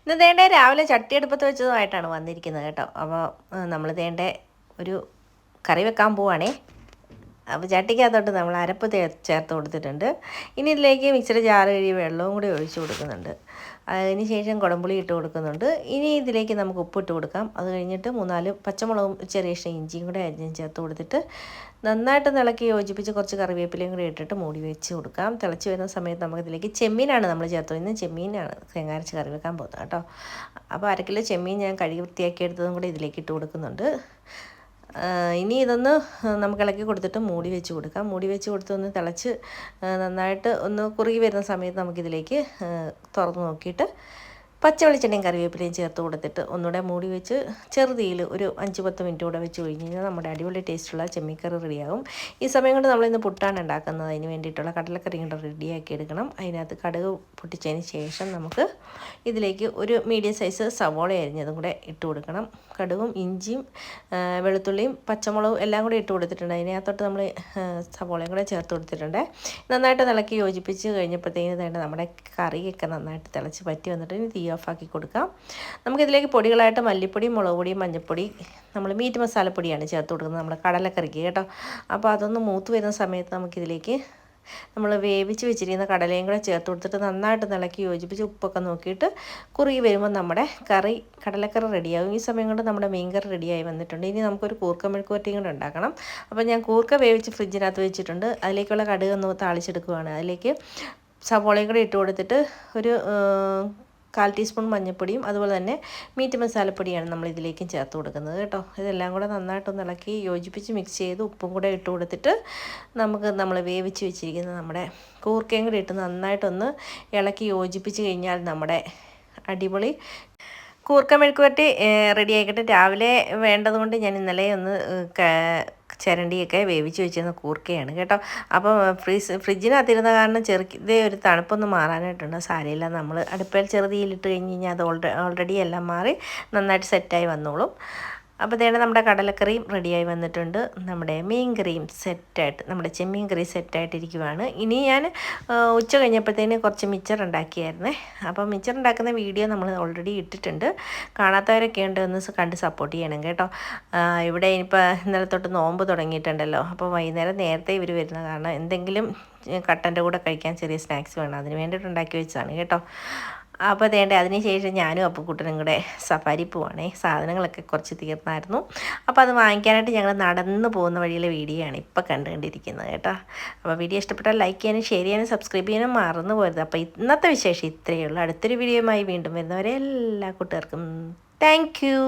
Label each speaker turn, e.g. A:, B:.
A: ഇന്ന് ദേണ്ടേ രാവിലെ ചട്ടിയെടുപ്പത്ത് വെച്ചതുമായിട്ടാണ് വന്നിരിക്കുന്നത് കേട്ടോ. അപ്പോൾ നമ്മൾ ദേണ്ടേ ഒരു കറി വെക്കാൻ പോവുകയാണേ. അപ്പോൾ ചട്ടിക്കകത്തോട്ട് നമ്മൾ അരപ്പ് ചേർത്ത് കൊടുത്തിട്ടുണ്ട്. ഇനി ഇതിലേക്ക് മിക്സിയുടെ ജാറ് കഴുകി വെള്ളവും കൂടി ഒഴിച്ച് കൊടുക്കുന്നുണ്ട്. അതിന് ശേഷം കുടംപുളി ഇട്ട് കൊടുക്കുന്നുണ്ട്. ഇനി ഇതിലേക്ക് നമുക്ക് ഉപ്പിട്ട് കൊടുക്കാം. അത് കഴിഞ്ഞിട്ട് 3-4 പച്ചമുളകും ചെറിയ ഇഷ്ടം ഇഞ്ചിയും കൂടെ അരിഞ്ഞ് ചേർത്ത് കൊടുത്തിട്ട് നന്നായിട്ട് ഇളക്കി യോജിപ്പിച്ച് കുറച്ച് കറിവേപ്പിലയും കൂടി ഇട്ടിട്ട് മൂടി വെച്ച് കൊടുക്കാം. തിളച്ച് വരുന്ന സമയത്ത് നമുക്കിതിലേക്ക് ചെമ്മീനാണ് നമ്മൾ ചേർത്തത്. ഇന്ന് ചെമ്മീനാണ് തേങ്ങ അരച്ച് കറി വെക്കാൻ പോകുന്നത് കേട്ടോ. അപ്പോൾ 1 കിലോ ചെമ്മീൻ ഞാൻ കഴുകി വൃത്തിയാക്കി എടുത്തതും കൂടി ഇതിലേക്ക് ഇട്ട് കൊടുക്കുന്നുണ്ട്. ഇനി ഇതൊന്ന് നമുക്ക് ഇളക്കി കൊടുത്തിട്ട് മൂടി വെച്ച് കൊടുക്കാം. മൂടി വെച്ച് കൊടുത്തൊന്ന് തിളച്ച് നന്നായിട്ട് ഒന്ന് കുറുകി വരുന്ന സമയത്ത് നമുക്കിതിലേക്ക് തുറന്ന് നോക്കിയിട്ട് പച്ച വെളിച്ചെണ്ണയും കറിവേപ്പിലയും ചേർത്ത് കൊടുത്തിട്ട് ഒന്നുകൂടെ മൂടി വെച്ച് ചെറുതീയിൽ ഒരു 5-10 മിനിറ്റ് കൂടെ വെച്ച് കഴിഞ്ഞ് കഴിഞ്ഞാൽ നമ്മുടെ അടിപൊളി ടേസ്റ്റുള്ള ചെമ്മീൻകറി റെഡിയാകും. ഈ സമയം കൊണ്ട് നമ്മളിന്ന് പുട്ടാണ് ഉണ്ടാക്കുന്നത്. അതിന് വേണ്ടിയിട്ടുള്ള കടലക്കറി കൊണ്ട് റെഡിയാക്കി എടുക്കണം. അതിനകത്ത് കടുക് പൊട്ടിച്ചതിന് ശേഷം നമുക്ക് ഇതിലേക്ക് ഒരു മീഡിയം സൈസ് സവോള അരിഞ്ഞതും കൂടെ ഇട്ട് കൊടുക്കണം. കടുകും ഇഞ്ചിയും വെളുത്തുള്ളിയും പച്ചമുളകും എല്ലാം കൂടി ഇട്ട് കൊടുത്തിട്ടുണ്ട്. അതിനകത്തോട്ട് നമ്മൾ സവോളയും കൂടെ ചേർത്ത് കൊടുത്തിട്ടുണ്ട്. നന്നായിട്ട് ഇളക്കി യോജിപ്പിച്ച് കഴിഞ്ഞപ്പോഴത്തേക്കും വേണ്ട നമ്മുടെ കറിയൊക്കെ നന്നായിട്ട് തിളച്ച് പറ്റി വന്നിട്ട് ഇനി തീ ഓഫാക്കി കൊടുക്കാം. നമുക്കിതിലേക്ക് പൊടികളായിട്ട് മല്ലിപ്പൊടി, മുളക് പൊടി, മഞ്ഞൾപ്പൊടി, നമ്മൾ മീറ്റ് മസാലപ്പൊടിയാണ് ചേർത്ത് കൊടുക്കുന്നത് നമ്മുടെ കടലക്കറിക്ക് കേട്ടോ. അപ്പോൾ അതൊന്ന് മൂത്ത് വരുന്ന സമയത്ത് നമുക്കിതിലേക്ക് നമ്മൾ വേവിച്ച് വെച്ചിരിക്കുന്ന കടലയും കൂടെ ചേർത്ത് കൊടുത്തിട്ട് നന്നായിട്ട് ഇളക്കി യോജിപ്പിച്ച് ഉപ്പൊക്കെ നോക്കിയിട്ട് കുറുകി വരുമ്പോൾ നമ്മുടെ കടലക്കറി റെഡിയാകും. ഈ സമയം കൊണ്ട് നമ്മുടെ മീൻകറി റെഡിയായി വന്നിട്ടുണ്ട്. ഇനി നമുക്കൊരു കൂർക്ക മെഴുക്കുവരട്ടിയും കൂടെ ഉണ്ടാക്കണം. അപ്പോൾ ഞാൻ കൂർക്ക വേവിച്ച് ഫ്രിഡ്ജിനകത്ത് വെച്ചിട്ടുണ്ട്. അതിലേക്കുള്ള കടുക് ഒന്ന് താളിച്ചെടുക്കുകയാണ്. അതിലേക്ക് സവോളയും കൂടെ ഇട്ട് കൊടുത്തിട്ട് ഒരു 1/4 ടീസ്പൂൺ മഞ്ഞൾപ്പൊടിയും അതുപോലെ തന്നെ മീറ്റ് മസാലപ്പൊടിയാണ് നമ്മൾ ഇതിലേക്കും ചേർത്ത് കൊടുക്കുന്നത് കേട്ടോ. ഇതെല്ലാം കൂടെ നന്നായിട്ടൊന്ന് ഇളക്കി യോജിപ്പിച്ച് മിക്സ് ചെയ്ത് ഉപ്പും കൂടെ ഇട്ട് കൊടുത്തിട്ട് നമ്മൾ വേവിച്ച് വെച്ചിരിക്കുന്ന നമ്മുടെ കൂർക്കയും കൂടി ഇട്ട് നന്നായിട്ടൊന്ന് ഇളക്കി യോജിപ്പിച്ച് കഴിഞ്ഞാൽ നമ്മുടെ അടിപൊളി കൂർക്ക മെഴുക്കുവരട്ടി റെഡി ആയിക്കട്ടെ. രാവിലെ വേണ്ടതുകൊണ്ട് ഞാൻ ഇന്നലെ ഒന്ന് ചിരണ്ടിയൊക്കെ വേവിച്ച് വെച്ചിരുന്ന കൂർക്കയാണ് കേട്ടോ. അപ്പോൾ ഫ്രിഡ്ജിനകത്തിരുന്ന കാരണം ചെറുതേ ഒരു തണുപ്പൊന്ന് മാറാനായിട്ടുണ്ട്. സാരമില്ല, നമ്മൾ അടുപ്പയിൽ ചെറുതീയിലിട്ട് കഴിഞ്ഞ് കഴിഞ്ഞാൽ അത് ഓൾറെഡി എല്ലാം മാറി നന്നായിട്ട് സെറ്റായി വന്നോളും. അപ്പോൾ ഇതേണ്ട നമ്മുടെ കടലക്കറിയും റെഡിയായി വന്നിട്ടുണ്ട്. നമ്മുടെ മീൻ കറിയും സെറ്റായിട്ട്, നമ്മുടെ ചെമ്മീൻ കറി സെറ്റായിട്ടിരിക്കുവാണ്. ഇനി ഞാൻ ഉച്ച കഴിഞ്ഞപ്പോഴത്തേന് കുറച്ച് മിച്ചർ ഉണ്ടാക്കിയായിരുന്നേ. അപ്പോൾ മിച്ചർ ഉണ്ടാക്കുന്ന വീഡിയോ നമ്മൾ ഓൾറെഡി ഇട്ടിട്ടുണ്ട്. കാണാത്തവരൊക്കെ ഉണ്ട്, ഒന്ന് കണ്ട് സപ്പോർട്ട് ചെയ്യണം കേട്ടോ. ഇവിടെ ഇനിയിപ്പോൾ ഇന്നലെ തൊട്ട് നോമ്പ് തുടങ്ങിയിട്ടുണ്ടല്ലോ. അപ്പോൾ വൈകുന്നേരം നേരത്തെ ഇവർ വരുന്ന കാരണം എന്തെങ്കിലും കട്ടൻ്റെ കൂടെ കഴിക്കാൻ ചെറിയ സ്നാക്സ് വേണം. അതിന് വേണ്ടിയിട്ട് ഉണ്ടാക്കി വെച്ചതാണ് കേട്ടോ. അപ്പോൾ അതേണ്ടേ അതിന് ശേഷം ഞാനും അപ്പുക്കുട്ടനും കൂടെ സഫാരി പോവാണേ. സാധനങ്ങളൊക്കെ കുറച്ച് തീർന്നായിരുന്നു. അപ്പോൾ അത് വാങ്ങിക്കാനായിട്ട് ഞങ്ങൾ നടന്ന് പോകുന്ന വഴിയിലെ വീഡിയോ ആണ് ഇപ്പോൾ കണ്ടുകൊണ്ടിരിക്കുന്നത് കേട്ടോ. അപ്പോൾ വീഡിയോ ഇഷ്ടപ്പെട്ടാൽ ലൈക്ക് ചെയ്യാനും ഷെയർ ചെയ്യാനും സബ്സ്ക്രൈബ് ചെയ്യാനും മറന്നു പോരുത്. അപ്പോൾ ഇന്നത്തെ വിശേഷം ഇത്രയേ ഉള്ളൂ. അടുത്തൊരു വീഡിയോയുമായി വീണ്ടും വരുന്നവരെ എല്ലാ കൂട്ടുകാർക്കും താങ്ക് യു.